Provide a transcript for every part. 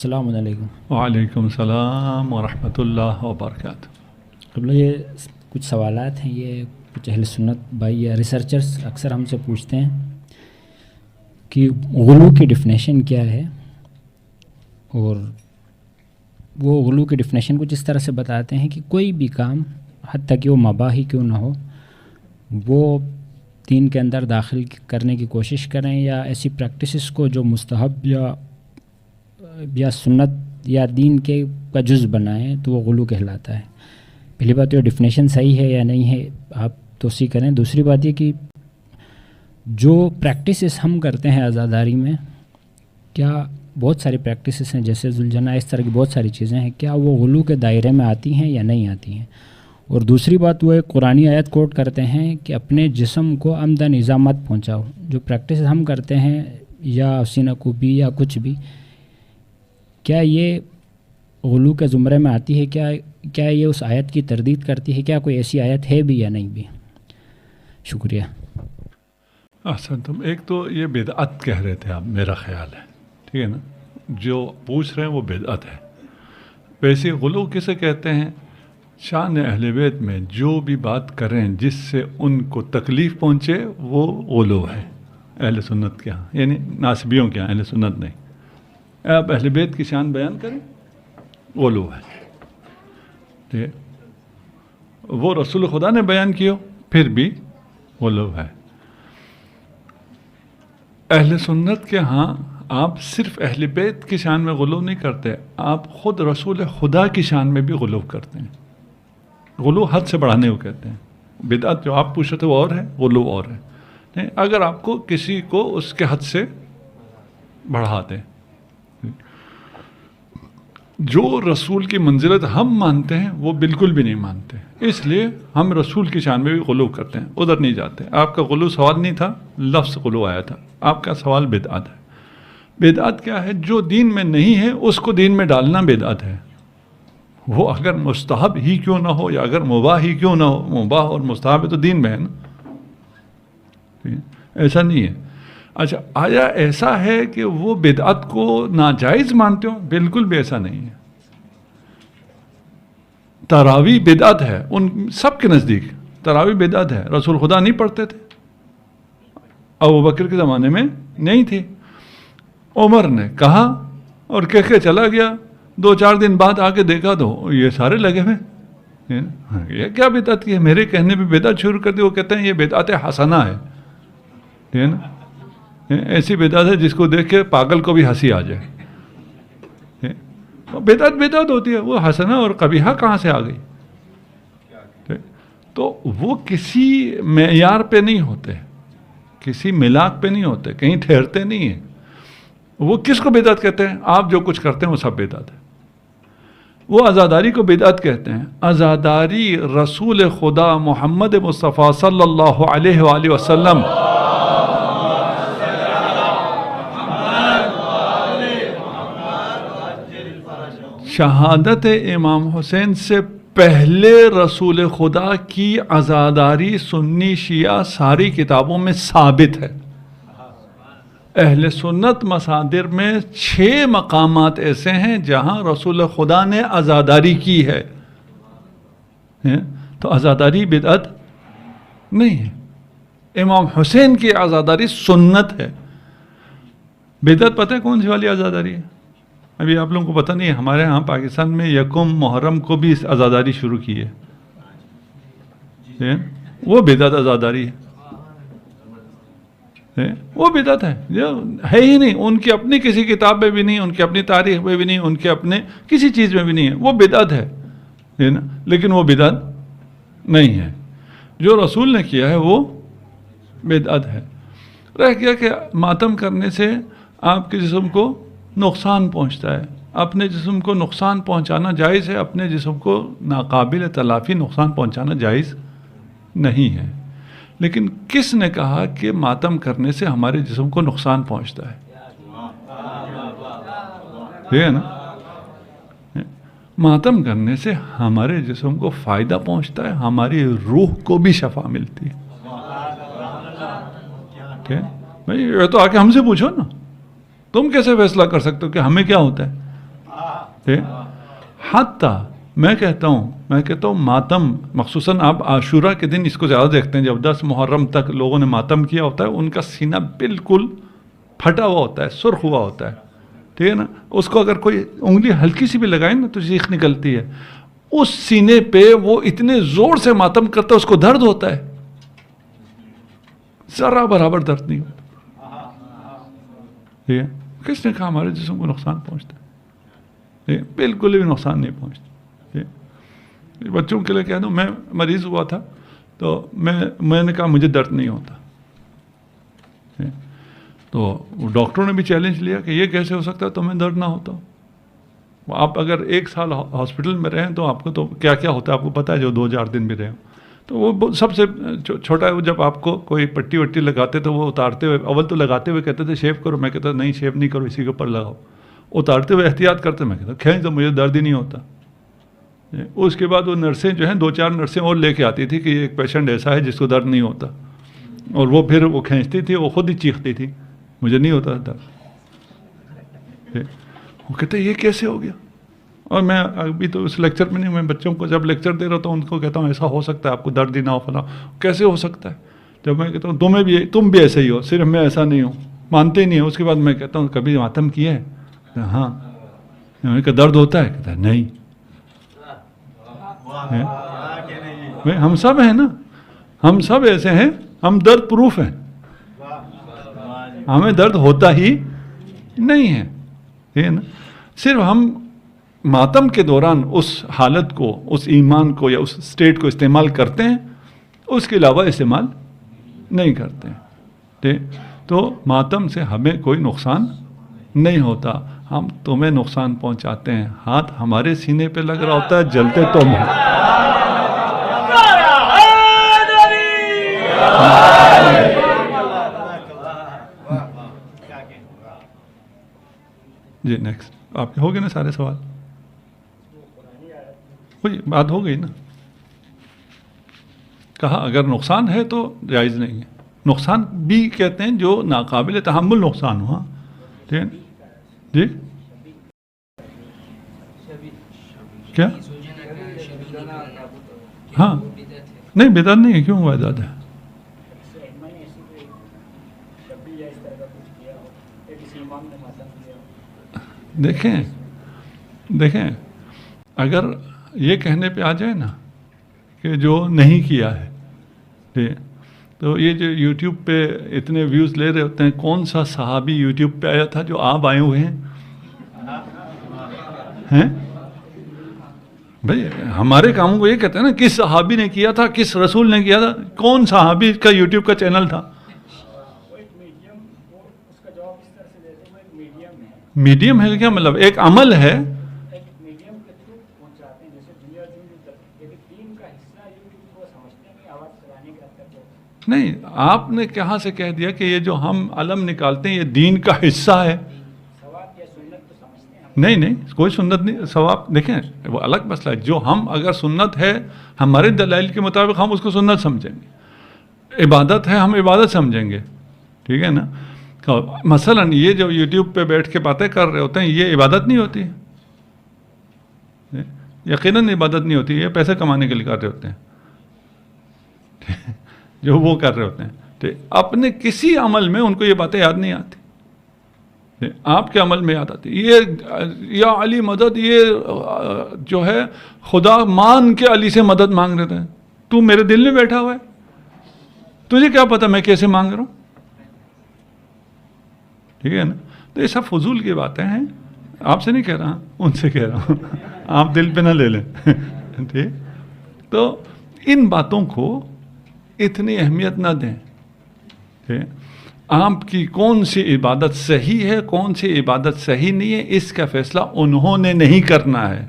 السلام علیکم۔ وعلیکم السلام ورحمۃ اللہ وبرکاتہ۔ قبل یہ کچھ سوالات ہیں، یہ کچھ اہل سنت بھائی یا ریسرچرز اکثر ہم سے پوچھتے ہیں کہ غلو کی ڈیفینیشن کیا ہے، اور وہ غلو کی ڈیفینیشن کچھ اس طرح سے بتاتے ہیں کہ کوئی بھی کام حتیٰ کہ وہ مباح ہی کیوں نہ ہو، وہ دین کے اندر داخل کرنے کی کوشش کریں یا ایسی پریکٹسز کو جو مستحب یا سنت یا دین کے کا جز بنائیں تو وہ غلو کہلاتا ہے۔ پہلی بات یہ ڈیفینیشن صحیح ہے یا نہیں ہے، آپ توصیح کریں۔ دوسری بات یہ کہ جو پریکٹسز ہم کرتے ہیں عزاداری میں، کیا بہت ساری پریکٹسز ہیں جیسے ذوالجناح، اس طرح کی بہت ساری چیزیں ہیں، کیا وہ غلو کے دائرے میں آتی ہیں یا نہیں آتی ہیں؟ اور دوسری بات وہ ایک قرآنی آیت کوٹ کرتے ہیں کہ اپنے جسم کو عمدن ایذا مت پہنچاؤ۔ جو پریکٹسز ہم کرتے ہیں یا سینہ کوبی یا کچھ بھی، کیا یہ غلو کے زمرے میں آتی ہے؟ کیا یہ اس آیت کی تردید کرتی ہے؟ کیا کوئی ایسی آیت ہے بھی یا نہیں بھی؟ شکریہ۔ احسن تم ایک تو یہ بدعت کہہ رہے تھے آپ، میرا خیال ہے، ٹھیک ہے نا؟ جو پوچھ رہے ہیں وہ بدعت ہے۔ ویسے غلو کسے کہتے ہیں؟ شان اہل بیت میں جو بھی بات کریں جس سے ان کو تکلیف پہنچے وہ غلو ہے اہل سنت کے ہاں، یعنی ناسبیوں کے ہاں، اہل سنت نہیں۔ آپ اہل بیت کی شان بیان کریں، غلو ہے، ٹھیک ہے؟ وہ رسول خدا نے بیان کیو پھر بھی غلو ہے۔ اہل سنت کے ہاں آپ صرف اہل بیت کی شان میں غلو نہیں کرتے، آپ خود رسول خدا کی شان میں بھی غلو کرتے ہیں۔ غلو حد سے بڑھانے کو کہتے ہیں۔ بدعت جو آپ پوچھ رہے تھے وہ اور ہے، غلو اور ہے۔ اگر آپ کو کسی کو اس کے حد سے بڑھا دیں، جو رسول کی منزلت ہم مانتے ہیں وہ بالکل بھی نہیں مانتے، اس لیے ہم رسول کی شان میں بھی غلو کرتے ہیں، ادھر نہیں جاتے۔ آپ کا غلو سوال نہیں تھا، لفظ غلو آیا تھا، آپ کا سوال بدعت ہے۔ بدعت کیا ہے؟ جو دین میں نہیں ہے اس کو دین میں ڈالنا بدعت ہے۔ وہ اگر مستحب ہی کیوں نہ ہو یا اگر مباح ہی کیوں نہ ہو، مباح اور مستحب تو دین میں ہے نا، ایسا نہیں ہے۔ اچھا، آیا ایسا ہے کہ وہ بدعت کو ناجائز مانتے ہو؟ بالکل بھی ایسا نہیں ہے۔ تراویح بدعت ہے ان سب کے نزدیک، تراویح بدعت ہے۔ رسول خدا نہیں پڑھتے تھے، ابو بکر کے زمانے میں نہیں تھی، عمر نے کہا اور کہہ کے چلا گیا، 2-4 دن بعد آ کے دیکھا تو یہ سارے لگے ہوئے، یہ کیا بدعت کی ہے؟ میرے کہنے پہ بدعت شروع کر دی۔ وہ کہتے ہیں یہ بدعت حسنہ ہے، ٹھیک ہے نا؟ ایسی بدعت ہے جس کو دیکھ کے پاگل کو بھی ہنسی آ جائے۔ بدعت ہوتی ہے، وہ حسنہ اور قبیحہ کہاں سے آ گئی؟ تو وہ کسی معیار پہ نہیں ہوتے، کسی ملاک پہ نہیں ہوتے، کہیں ٹھہرتے نہیں ہیں۔ وہ کس کو بدعت کہتے ہیں؟ آپ جو کچھ کرتے ہیں وہ سب بدعت ہے۔ وہ عزاداری کو بدعت کہتے ہیں۔ عزاداری رسول خدا محمد مصطفیٰ صلی اللہ علیہ وآلہ وسلم شہادت امام حسین سے پہلے رسول خدا کی عزاداری سنی شیعہ ساری کتابوں میں ثابت ہے۔ اہل سنت مصادر میں 6 مقامات ایسے ہیں جہاں رسول خدا نے عزاداری کی ہے، تو عزاداری بدعت نہیں ہے۔ امام حسین کی عزاداری سنت ہے۔ بدعت پتہ ہے کون سی والی عزاداری ہے؟ ابھی آپ لوگوں کو پتہ نہیں ہے، ہمارے ہاں پاکستان میں 1 محرم کو بھی عزاداری شروع کی ہے، وہ بدعت عزاداری ہے، وہ بدعت ہے، ہے ہی نہیں، ان کی اپنی کسی کتاب میں بھی نہیں، ان کی اپنی تاریخ میں بھی نہیں، ان کے اپنے کسی چیز میں بھی نہیں ہے، وہ بدعت ہے نا، لیکن وہ بدعت نہیں ہے۔ جو رسول نے کیا ہے وہ بدعت ہے۔ رہ گیا کہ ماتم کرنے سے آپ کے جسم کو نقصان پہنچتا ہے، اپنے جسم کو نقصان پہنچانا جائز ہے، اپنے جسم کو ناقابل تلافی نقصان پہنچانا جائز نہیں ہے۔ لیکن کس نے کہا کہ ماتم کرنے سے ہمارے جسم کو نقصان پہنچتا ہے؟ ٹھیک ہے نا؟ ماتم کرنے سے ہمارے جسم کو فائدہ پہنچتا ہے، ہماری روح کو بھی شفا ملتی ہے۔ ٹھیک ہے بھائی، یہ تو آ کے ہم سے پوچھو نا، تم کیسے فیصلہ کر سکتے ہو کہ ہمیں کیا ہوتا ہے؟ حتیٰ میں کہتا ہوں ماتم، مخصوصاً آپ عاشورہ کے دن اس کو زیادہ دیکھتے ہیں، جب 10 محرم تک لوگوں نے ماتم کیا ہوتا ہے، ان کا سینہ بالکل پھٹا ہوا ہوتا ہے، سرخ ہوا ہوتا ہے، ٹھیک ہے نا. اس کو اگر کوئی انگلی ہلکی سی بھی لگائے نا تو چیخ نکلتی ہے. اس سینے پہ وہ اتنے زور سے ماتم کرتا ہے، اس کو درد ہوتا ہے، ذرا برابر درد نہیں ہوتا. ٹھیک ہے، کس نے کہا ہمارے جسم کو نقصان پہنچتا ہے؟ بالکل بھی نقصان نہیں پہنچتا. بچوں کے لیے کہہ دوں، میں مریض ہوا تھا تو میں نے کہا مجھے درد نہیں ہوتا، تو ڈاکٹروں نے بھی چیلنج لیا کہ یہ کیسے ہو سکتا ہے تمہیں درد نہ ہوتا. آپ اگر 1 سال ہاسپٹل میں رہیں تو آپ کو تو کیا کیا ہوتا ہے آپ کو پتہ ہے، جو 2-4 دن بھی رہے. تو وہ سب سے چھوٹا ہے، جب آپ کو کوئی پٹی وٹی لگاتے تو وہ اتارتے ہوئے، اول تو لگاتے ہوئے کہتے تھے شیو کرو، میں کہتا نہیں شیو نہیں کرو، اسی کے اوپر لگاؤ. اتارتے ہوئے احتیاط کرتے، میں کہتا کھینچ تو مجھے درد ہی نہیں ہوتا. اس کے بعد وہ نرسیں جو ہیں 2-4 نرسیں اور لے کے آتی تھی کہ یہ ایک پیشنٹ ایسا ہے جس کو درد نہیں ہوتا، اور وہ پھر وہ کھینچتی تھی، وہ خود ہی چیختی تھی مجھے نہیں ہوتا درد. وہ کہتے یہ کیسے ہو گیا. اور میں ابھی تو اس لیکچر میں نہیں، میں بچوں کو جب لیکچر دے رہا ہوں تو ان کو کہتا ہوں ایسا ہو سکتا ہے آپ کو درد ہی نہ ہو فلاں. کیسے ہو سکتا ہے؟ جب میں کہتا ہوں تم بھی ایسے ہی ہو، صرف میں ایسا نہیں ہوں، مانتے ہی نہیں ہو. اس کے بعد میں کہتا ہوں کبھی ماتم کیا ہے؟ ہاں. میں کہا درد ہوتا ہے؟ کہتا ہے نہیں. ہم سب ہیں نا، ہم سب ایسے ہیں، ہم درد پروف ہیں، ہمیں درد ہوتا ہی نہیں ہے. ٹھیک ہے نا. صرف ہم ماتم کے دوران اس حالت کو، اس ایمان کو یا اس اسٹیٹ کو استعمال کرتے ہیں، اس کے علاوہ استعمال نہیں کرتے ہیں. ٹھیک. تو ماتم سے ہمیں کوئی نقصان نہیں ہوتا. ہم تمہیں نقصان پہنچاتے ہیں. ہاتھ ہمارے سینے پہ لگ رہا ہوتا ہے، جلتے تم ہیں. جی نیکسٹ. آپ کے ہو گئے نا سارے سوال؟ وہی بات ہو گئی نا. کہا اگر نقصان ہے تو جائز نہیں ہے. نقصان بھی کہتے ہیں جو ناقابل تحمل نقصان ہوا. ٹھیک ہے جی. کیا؟ ہاں نہیں بدعت نہیں ہے. کیوں بدعت ہے؟ دیکھیں اگر یہ کہنے پہ آ جائے نا کہ جو نہیں کیا ہے، تو یہ جو یوٹیوب پہ اتنے ویوز لے رہے ہوتے ہیں، کون سا صحابی یوٹیوب پہ آیا تھا جو آپ آئے ہوئے ہیں؟ بھائی ہمارے کاموں کو یہ کہتے ہیں نا کس صحابی نے کیا تھا، کس رسول نے کیا تھا. کون صحابی کا یوٹیوب کا چینل تھا؟ میڈیم ہے کیا مطلب؟ ایک عمل ہے. نہیں، آپ نے کہاں سے کہہ دیا کہ یہ جو ہم علم نکالتے ہیں یہ دین کا حصہ ہے؟ نہیں کوئی سنت نہیں. ثواب دیکھیں وہ الگ مسئلہ ہے. جو ہم اگر سنت ہے ہمارے دلائل کے مطابق ہم اس کو سنت سمجھیں گے، عبادت ہے ہم عبادت سمجھیں گے. ٹھیک ہے نا. مثلا یہ جو یوٹیوب پہ بیٹھ کے باتیں کر رہے ہوتے ہیں یہ عبادت نہیں ہوتی ہے، یقیناً عبادت نہیں ہوتی. یہ پیسے کمانے کے لیے کر رہے ہوتے ہیں جو وہ کر رہے ہوتے ہیں. اپنے کسی عمل میں ان کو یہ باتیں یاد نہیں آتی. آپ کے عمل میں یاد آتی یہ یا علی مدد، یہ جو ہے خدا مان کے علی سے مدد مانگ رہے تھے. تو میرے دل میں بیٹھا ہوا ہے، تجھے کیا پتا میں کیسے مانگ رہا ہوں. ٹھیک ہے نا. تو یہ سب فضول کی باتیں ہیں. آپ سے نہیں کہہ رہا، ان سے کہہ رہا ہوں. آپ دل پہ نہ لے لیں. ٹھیک. تو ان باتوں کو اتنی اہمیت نہ دیں. ٹھیک. آپ کی کون سی عبادت صحیح ہے، کون سی عبادت صحیح نہیں ہے، اس کا فیصلہ انہوں نے نہیں کرنا ہے.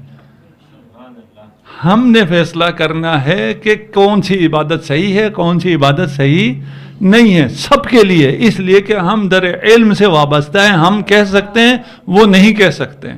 ہم نے فیصلہ کرنا ہے کہ کون سی عبادت صحیح ہے، کون سی عبادت صحیح نہیں ہے، سب کے لیے. اس لیے کہ ہم در علم سے وابستہ ہیں. ہم کہہ سکتے ہیں، وہ نہیں کہہ سکتے ہیں.